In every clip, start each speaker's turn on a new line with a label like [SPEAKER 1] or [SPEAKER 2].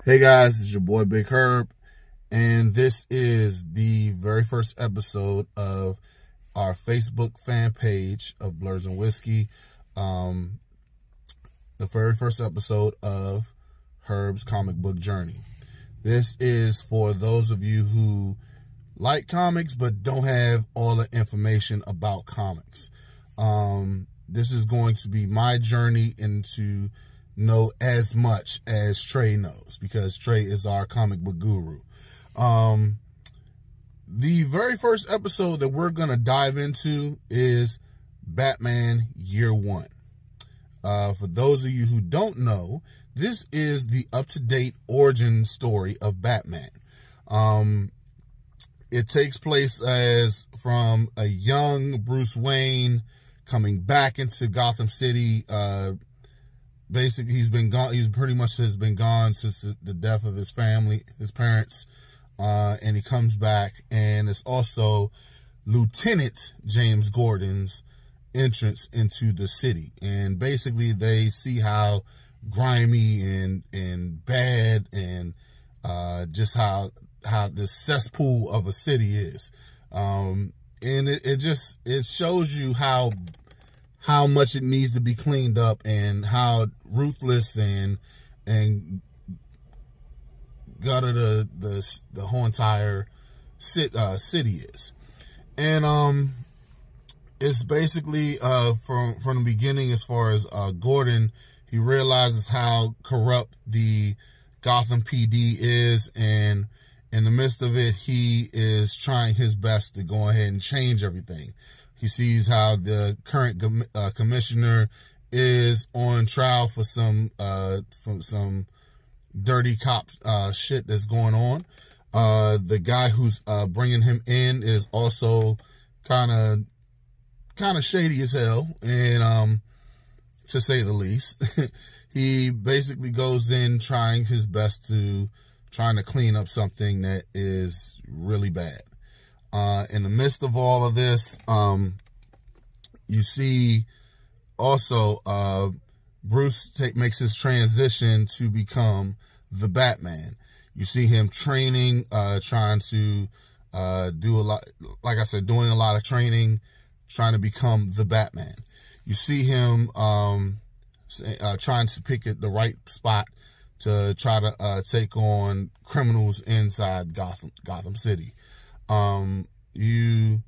[SPEAKER 1] Hey guys, it's your boy Big Herb, and this is the very first episode of our Facebook fan page of Blurs and Whiskey. The very first episode of Herb's comic book journey. This is for those of you who like comics but don't have all the information about comics. This is going to be my journey into know as much as Trey knows, because Trey is our comic book guru. The very first episode that we're going to dive into is Batman Year One. For those of you who don't know, this is the up-to-date origin story of Batman. It takes place as from a young Bruce Wayne coming back into Gotham City. Basically, he's been gone. He's pretty much has been gone since the death of his family, his parents, and he comes back. And it's also Lieutenant James Gordon's entrance into the city. And basically, they see how grimy and bad and just how this cesspool of a city is. And it shows you how much it needs to be cleaned up and how ruthless and gutter the whole entire city is. And it's basically from the beginning, as far as Gordon, he realizes how corrupt the Gotham PD is, and in the midst of it, he is trying his best to go ahead and change everything. He sees how the current commissioner is on trial for some dirty cop shit that's going on. The guy who's bringing him in is also kind of shady as hell, and to say the least. He basically goes in trying his best to clean up something that is really bad. In the midst of all of this, you see also Bruce makes his transition to become the Batman. You see him training, trying to do a lot, like I said, doing a lot of training, trying to become the Batman. You see him trying to pick the right spot to try to take on criminals inside Gotham City. You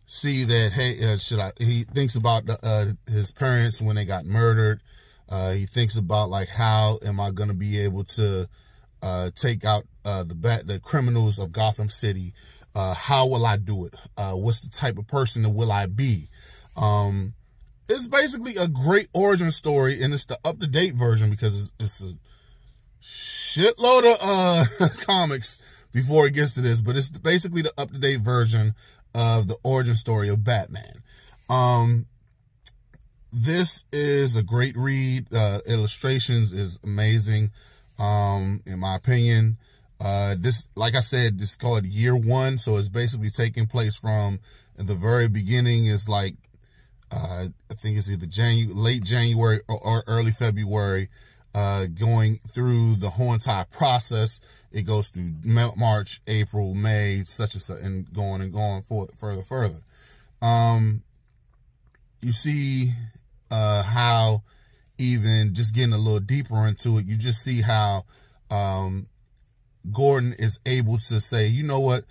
[SPEAKER 1] see that, hey, he thinks about his parents when they got murdered. He thinks about, like, how am I going to be able to take out the criminals of Gotham City? How will I do it? What's the type of person that will I be? It's basically a great origin story, and it's the up-to-date version, because it's a shitload of comics before it gets to this, but it's basically the up-to-date version of the origin story of Batman. This is a great read. Illustrations is amazing, in my opinion. This, like I said, this is called Year One, so it's basically taking place from the very beginning. Is like, I think it's either late January or early February, going through the whole entire process. It goes through March, April, May, such and going further. You see how, even just getting a little deeper into it, you just see how Gordon is able to say, you know what,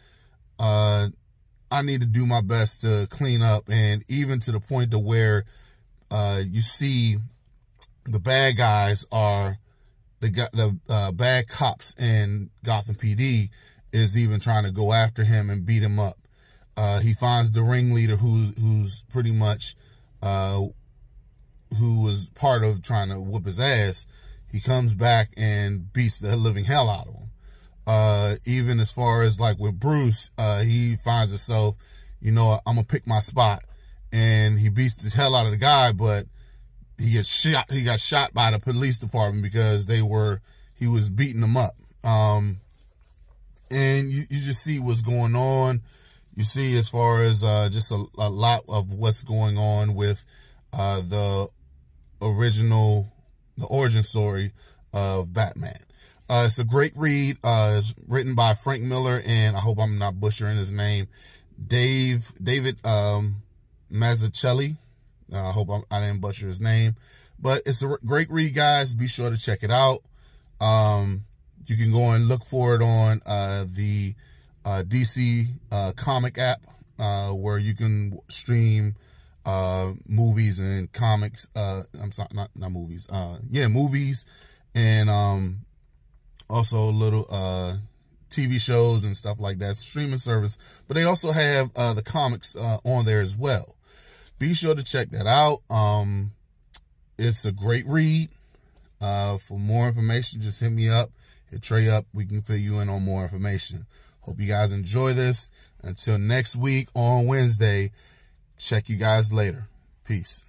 [SPEAKER 1] I need to do my best to clean up, and even to the point to where you see the bad guys are the bad cops in Gotham PD is even trying to go after him and beat him up. He finds the ringleader who's pretty much who was part of trying to whoop his ass. He comes back and beats the living hell out of him. Even as far as, like, with Bruce, he finds himself, you know, I'm gonna pick my spot, and he beats the hell out of the guy, but he gets shot. He got shot by the police department because he was beating them up. And you just see what's going on. You see, as far as just a lot of what's going on with the origin story of Batman. It's a great read. It's written by Frank Miller, and I hope I'm not butchering his name, David Mazzucchelli. I hope I didn't butcher his name, but it's a great read, guys. Be sure to check it out. You can go and look for it on the DC comic app, where you can stream movies and comics. I'm sorry, not movies. Yeah, movies, and also little TV shows and stuff like that. Streaming service, but they also have the comics on there as well. Be sure to check that out. It's a great read. For more information, just hit me up, hit Trey up. We can fill you in on more information. Hope you guys enjoy this. Until next week on Wednesday, check you guys later. Peace.